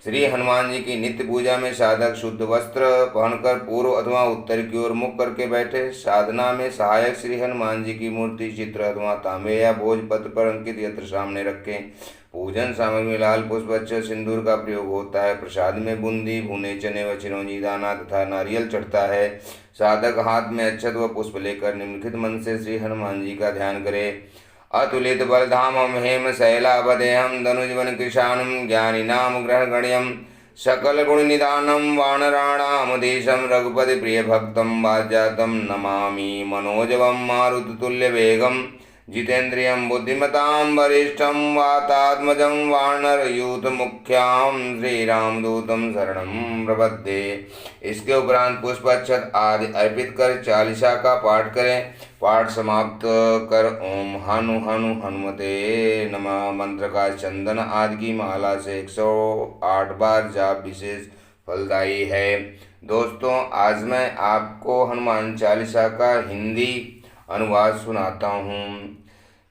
श्री हनुमान जी की नित्य पूजा में साधक शुद्ध वस्त्र पहनकर पूर्व अथवा उत्तर की ओर मुख करके बैठे। साधना में सहायक श्री हनुमान जी की मूर्ति चित्र अथवा तांबे या भोजपत्र पर अंकित यंत्र सामने रखें। पूजन सामग्री में लाल पुष्प अक्षत सिंदूर का प्रयोग होता है। प्रसाद में बूंदी, भुने चने व चिरौंजी दाना तथा नारियल चढ़ता है। साधक हाथ में अक्षत व पुष्प लेकर निम्नलिखित मंत्र से श्री हनुमान जी का ध्यान करे। अतुलित बलधामं हेम शैलावदेहं धनुजवन कृशानं ज्ञानिनां ग्रहगण्यं सकल गुण निधानं वानराणामधीशं रघुपति प्रिय भक्तं वाज्जातं नमामि मनोजवं मारुततुल्य वेगं जितेन्द्रियं बुद्धिमतां वरिष्ठं वातात्मजं वानरयूथ मुख्यां श्रीरामदूतं शरणं प्रपद्ये। इसके उपरांत पुष्प अक्षत आदि अर्पित कर चालीसा का पाठ करें। पाठ समाप्त कर ओम हनु हनु हनुमते नमः मंत्र का चंदन आदि की माला से 108 बार जाप विशेष फलदायी है। दोस्तों, आज मैं आपको हनुमान चालीसा का हिंदी अनुवाद सुनाता हूँ।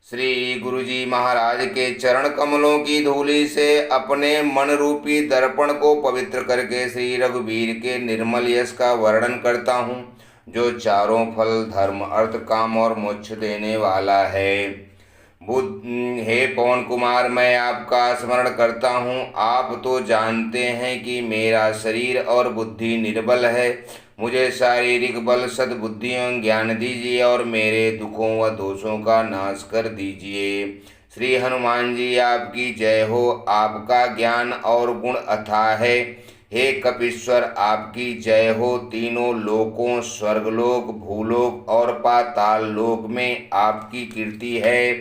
श्री गुरुजी महाराज के चरण कमलों की धूलि से अपने मन रूपी दर्पण को पवित्र करके श्री रघुवीर के निर्मल यश का वर्णन करता हूँ, जो चारों फल धर्म अर्थ काम और मोक्ष देने वाला है। हे पवन कुमार, मैं आपका स्मरण करता हूँ। आप तो जानते हैं कि मेरा शरीर और बुद्धि निर्बल है। मुझे शारीरिक बल, सद्बुद्धि एवं ज्ञान दीजिए और मेरे दुखों व दोषों का नाश कर दीजिए। श्री हनुमान जी, आपकी जय हो। आपका ज्ञान और गुण अथाह है। हे कपीश्वर, आपकी जय हो। तीनों लोकों स्वर्गलोक, भूलोक और पाताल लोक में आपकी कीर्ति है।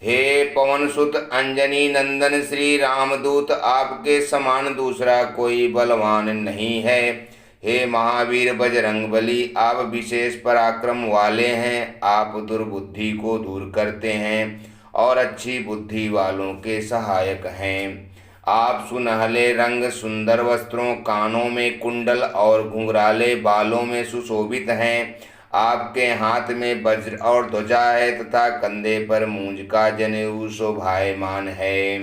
हे पवन सुत अंजनी नंदन श्री रामदूत, आपके समान दूसरा कोई बलवान नहीं है। हे महावीर बजरंगबली, आप विशेष पराक्रम वाले हैं। आप दुर्बुद्धि को दूर करते हैं और अच्छी बुद्धि वालों के सहायक हैं। आप सुनहले रंग, सुंदर वस्त्रों, कानों में कुंडल और घुंघराले बालों में सुशोभित हैं। आपके हाथ में वज्र और ध्वजा है तथा कंधे पर मूंज का जनेऊ शोभायमान है।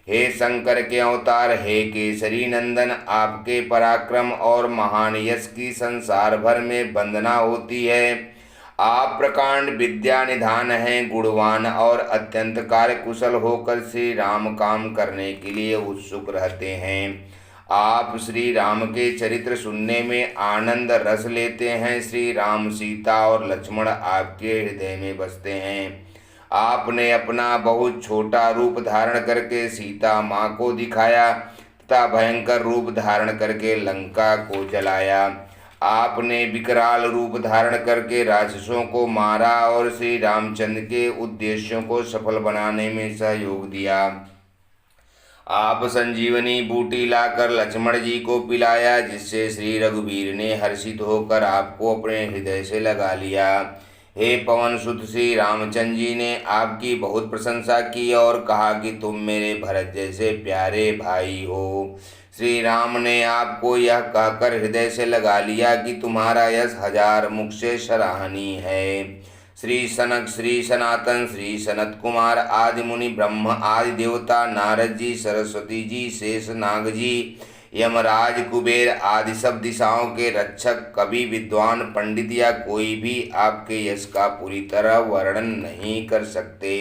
हे शंकर के अवतार, हे केसरी नंदन, आपके पराक्रम और महान यश की संसार भर में वंदना होती है। आप प्रकांड विद्या निधान हैं, गुणवान और अत्यंत कार्यकुशल होकर श्री राम काम करने के लिए उत्सुक रहते हैं। आप श्री राम के चरित्र सुनने में आनंद रस लेते हैं। श्री राम, सीता और लक्ष्मण आपके हृदय में बसते हैं। आपने अपना बहुत छोटा रूप धारण करके सीता माँ को दिखाया तथा भयंकर रूप धारण करके लंका को जलाया। आपने विकराल रूप धारण करके राक्षसों को मारा और श्री रामचंद्र के उद्देश्यों को सफल बनाने में सहयोग दिया। आप संजीवनी बूटी लाकर लक्ष्मण जी को पिलाया, जिससे श्री रघुवीर ने हर्षित होकर आपको अपने हृदय से लगा लिया। हे पवन सुत श्री रामचंद्र जी ने आपकी बहुत प्रशंसा की और कहा कि तुम मेरे भरत जैसे प्यारे भाई हो। श्री राम ने आपको यह कहकर हृदय से लगा लिया कि तुम्हारा यश हजार मुख से सराहनीय है। श्री सनक, श्री सनातन, श्री सनत कुमार आदि मुनि, ब्रह्म आदि देवता, नारद जी, सरस्वती जी, शेष नाग जी, यमराज, कुबेर आदि सब दिशाओं के रक्षक, कवि, विद्वान, पंडित या कोई भी आपके यश का पूरी तरह वर्णन नहीं कर सकते।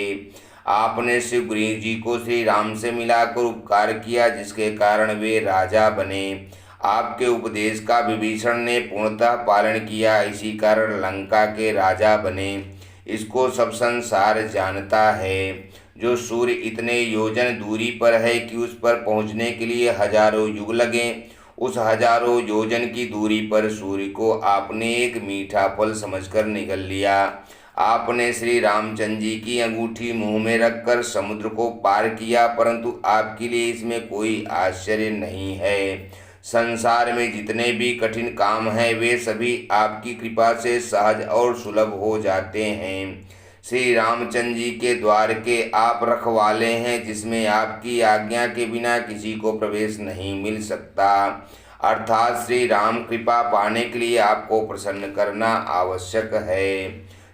आपने शिवग्रीव जी को श्री राम से मिलाकर उपकार किया, जिसके कारण वे राजा बने। आपके उपदेश का विभीषण ने पूर्णतः पालन किया, इसी कारण लंका के राजा बने। इसको सब संसार जानता है। जो सूर्य इतने योजन दूरी पर है कि उस पर पहुंचने के लिए हजारों युग लगे, उस हजारों योजन की दूरी पर सूर्य को आपने एक मीठा फल समझकर निगल लिया। आपने श्री रामचंद्र जी की अंगूठी मुंह में रखकर समुद्र को पार किया, परंतु आपके लिए इसमें कोई आश्चर्य नहीं है। संसार में जितने भी कठिन काम हैं, वे सभी आपकी कृपा से सहज और सुलभ हो जाते हैं। श्री रामचंद्र जी के द्वार के आप रखवाले हैं, जिसमें आपकी आज्ञा के बिना किसी को प्रवेश नहीं मिल सकता। अर्थात श्री राम कृपा पाने के लिए आपको प्रसन्न करना आवश्यक है।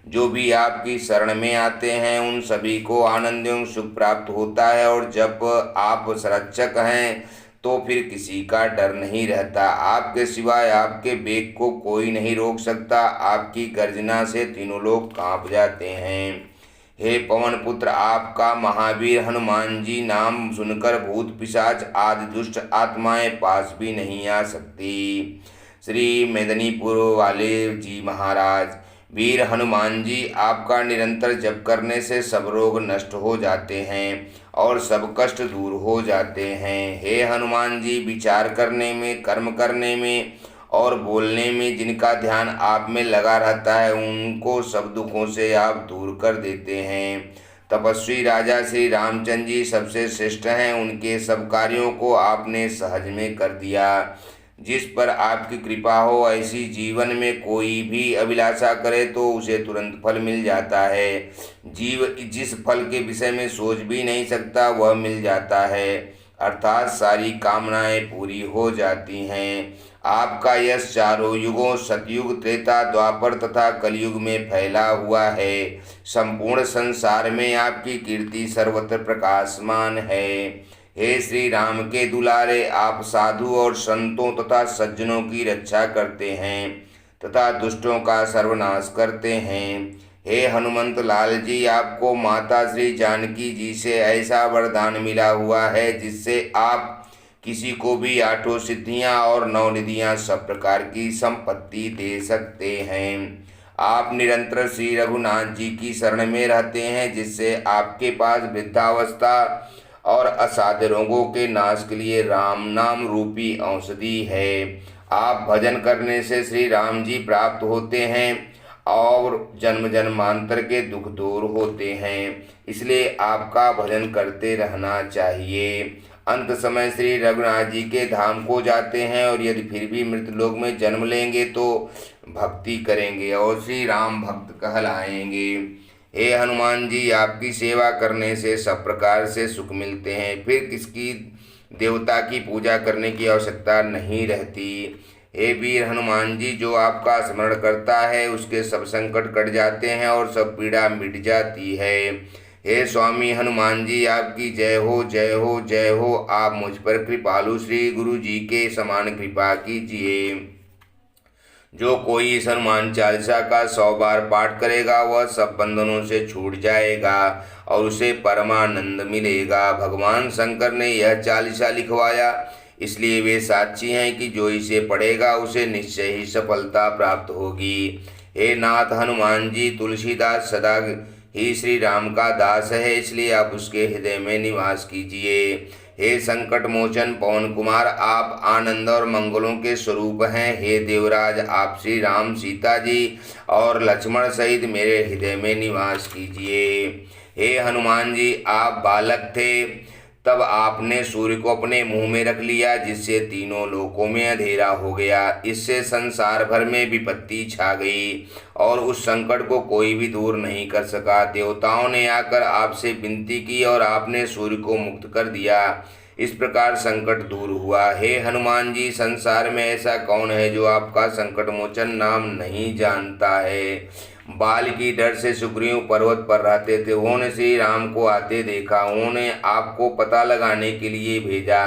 जो भी आपकी शरण में आते हैं, उन सभी को आनंद एवं सुख प्राप्त होता है। और जब आप संरक्षक हैं, तो फिर किसी का डर नहीं रहता। आपके सिवाय आपके वेग को कोई नहीं रोक सकता। आपकी गर्जना से तीनों लोग कांप जाते हैं। हे पवन पुत्र, आपका महावीर हनुमान जी नाम सुनकर भूत पिशाच आदि दुष्ट आत्माएं पास भी नहीं आ सकती। श्री मेदिनीपुर वाले जी महाराज, वीर हनुमान जी, आपका निरंतर जप करने से सब रोग नष्ट हो जाते हैं और सब कष्ट दूर हो जाते हैं। हे हनुमान जी, विचार करने में, कर्म करने में और बोलने में जिनका ध्यान आप में लगा रहता है, उनको सब दुखों से आप दूर कर देते हैं। तपस्वी राजा श्री रामचंद्र जी सबसे श्रेष्ठ हैं। उनके सब कार्यों को आपने सहज में कर दिया। जिस पर आपकी कृपा हो, ऐसी जीवन में कोई भी अभिलाषा करे तो उसे तुरंत फल मिल जाता है। जीव जिस फल के विषय में सोच भी नहीं सकता वह मिल जाता है, अर्थात सारी कामनाएं पूरी हो जाती हैं। आपका यश चारों युगों सतयुग, त्रेता, द्वापर तथा कलयुग में फैला हुआ है। संपूर्ण संसार में आपकी कीर्ति सर्वत्र प्रकाशमान है। हे श्री राम के दुलारे, आप साधु और संतों तथा सज्जनों की रक्षा करते हैं तथा दुष्टों का सर्वनाश करते हैं। हे हनुमंत लाल जी, आपको माता श्री जानकी जी से ऐसा वरदान मिला हुआ है जिससे आप किसी को भी आठों सिद्धियां और नवनिधियां सब प्रकार की संपत्ति दे सकते हैं। आप निरंतर श्री रघुनाथ जी की शरण में रहते हैं, जिससे आपके पास वृद्धावस्था और असाध्य रोगों के नाश के लिए राम नाम रूपी औषधि है। आप भजन करने से श्री राम जी प्राप्त होते हैं और जन्म जन्मांतर के दुख दूर होते हैं, इसलिए आपका भजन करते रहना चाहिए। अंत समय श्री रघुनाथ जी के धाम को जाते हैं और यदि फिर भी मृतलोक में जन्म लेंगे तो भक्ति करेंगे और श्री राम भक्त कहलाएंगे। हे हनुमान जी, आपकी सेवा करने से सब प्रकार से सुख मिलते हैं, फिर किसकी देवता की पूजा करने की आवश्यकता नहीं रहती। हे वीर हनुमान जी, जो आपका स्मरण करता है उसके सब संकट कट जाते हैं और सब पीड़ा मिट जाती है। हे स्वामी हनुमान जी, आपकी जय हो, जय हो, जय हो। आप मुझ पर कृपालु श्री गुरु जी के समान कृपा कीजिए। जो कोई इस हनुमान चालीसा का 100 बार पाठ करेगा वह सब बंधनों से छूट जाएगा और उसे परमानंद मिलेगा। भगवान शंकर ने यह चालीसा लिखवाया, इसलिए वे साक्षी हैं कि जो इसे पढ़ेगा उसे निश्चय ही सफलता प्राप्त होगी। हे नाथ हनुमान जी, तुलसीदास सदा ही श्री राम का दास है, इसलिए आप उसके हृदय में निवास कीजिए। हे संकट मोचन पवन कुमार, आप आनंद और मंगलों के स्वरूप हैं। हे देवराज, आप श्री राम, सीता जी और लक्ष्मण सहित मेरे हृदय में निवास कीजिए। हे हनुमान जी, आप बालक थे तब आपने सूर्य को अपने मुंह में रख लिया, जिससे तीनों लोकों में अंधेरा हो गया। इससे संसार भर में विपत्ति छा गई और उस संकट को कोई भी दूर नहीं कर सका। देवताओं ने आकर आपसे विनती की और आपने सूर्य को मुक्त कर दिया। इस प्रकार संकट दूर हुआ। हे हनुमान जी, संसार में ऐसा कौन है जो आपका संकट मोचन नाम नहीं जानता है। बाल की डर से सुग्रीव पर्वत पर रहते थे, उन्होंने श्री राम को आते देखा। उन्होंने आपको पता लगाने के लिए भेजा।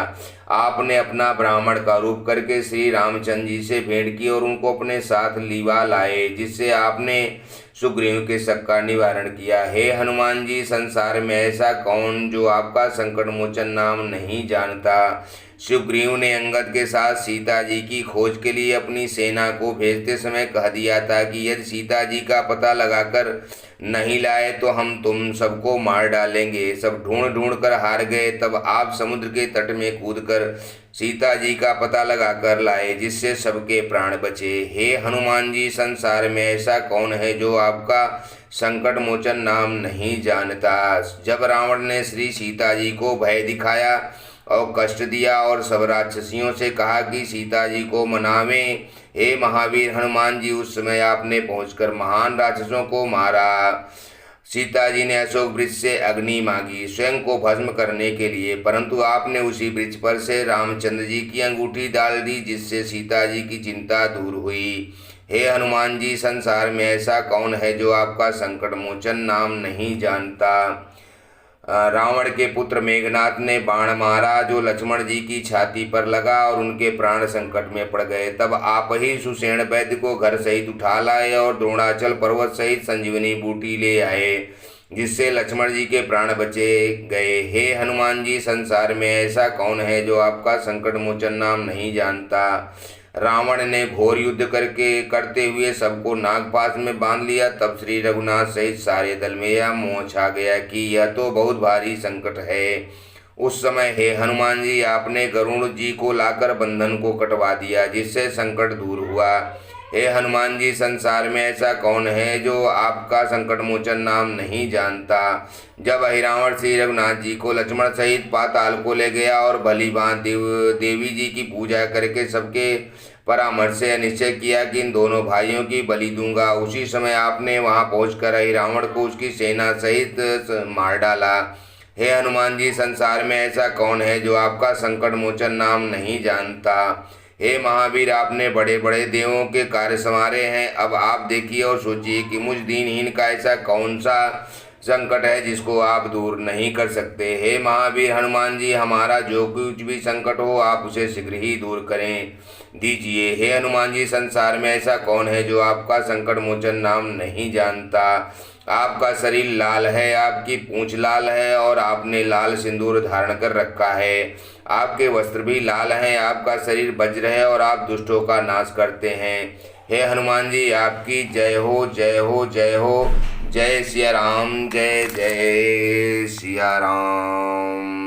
आपने अपना ब्राह्मण का रूप करके श्री रामचंद्र जी से भेंट की और उनको अपने साथ लीवा लाए, जिससे आपने सुग्रीव के शक का निवारण किया। हे हनुमान जी, संसार में ऐसा कौन जो आपका संकट मोचन नाम नहीं जानता। सुग्रीव ने अंगद के साथ सीता जी की खोज के लिए अपनी सेना को भेजते समय कह दिया था कि यदि सीता जी का पता लगाकर नहीं लाए तो हम तुम सबको मार डालेंगे। सब ढूंढ ढूंढ कर हार गए। तब आप समुद्र के तट में कूदकर सीता जी का पता लगाकर लाए, जिससे सबके प्राण बचे। हे हनुमान जी, संसार में ऐसा कौन है जो आपका संकट मोचन नाम नहीं जानता। जब रावण ने श्री सीता जी को भय दिखाया और कष्ट दिया और सब राक्षसियों से कहा कि सीता जी को मनावें, हे महावीर हनुमान जी, उस समय आपने पहुंचकर महान राक्षसों को मारा। सीता जी ने अशोक वृक्ष से अग्नि मांगी स्वयं को भस्म करने के लिए, परंतु आपने उसी वृक्ष पर से रामचंद्र जी की अंगूठी डाल दी, जिससे सीता जी की चिंता दूर हुई। हे हनुमान जी, संसार में ऐसा कौन है जो आपका संकट मोचन नाम नहीं जानता। रावण के पुत्र मेघनाथ ने बाण मारा जो लक्ष्मण जी की छाती पर लगा और उनके प्राण संकट में पड़ गए। तब आप ही सुषेण वैद्य को घर सहित उठा लाए और द्रोणाचल पर्वत सहित संजीवनी बूटी ले आए, जिससे लक्ष्मण जी के प्राण बचे गए। हे हनुमान जी, संसार में ऐसा कौन है जो आपका संकट मोचन नाम नहीं जानता। रावण ने घोर युद्ध करते हुए सबको नागपाश में बांध लिया। तब श्री रघुनाथ सहित सारे दल में यह मोह छा गया कि यह तो बहुत भारी संकट है। उस समय हे हनुमान जी, आपने गरुड़ जी को लाकर बंधन को कटवा दिया, जिससे संकट दूर हुआ। हे हनुमान जी, संसार में ऐसा कौन है जो आपका संकट मोचन नाम नहीं जानता। जब अहिरावण श्री रघुनाथ जी को लक्ष्मण सहित पाताल को ले गया और भली भांति देवी जी की पूजा करके सबके परामर्श से निश्चय किया कि इन दोनों भाइयों की बलि दूंगा, उसी समय आपने वहां पहुंचकर अहिरावण को उसकी सेना सहित मार डाला। हे हनुमान जी, संसार में ऐसा कौन है जो आपका संकट मोचन नाम नहीं जानता। हे महावीर, आपने बड़े बड़े देवों के कार्य संवारे हैं। अब आप देखिए और सोचिए कि मुझ दीनहीन का ऐसा कौन सा संकट है जिसको आप दूर नहीं कर सकते। हे महावीर हनुमान जी, हमारा जो कुछ भी संकट हो आप उसे शीघ्र ही दूर करें दीजिए। हे हनुमान जी, संसार में ऐसा कौन है जो आपका संकट मोचन नाम नहीं जानता। आपका शरीर लाल है, आपकी पूंछ लाल है और आपने लाल सिंदूर धारण कर रखा है। आपके वस्त्र भी लाल हैं, आपका शरीर वज्र है और आप दुष्टों का नाश करते हैं। हे हनुमान जी, आपकी जय हो, जय हो, जय हो। जय सिया राम, जय जय सिया राम।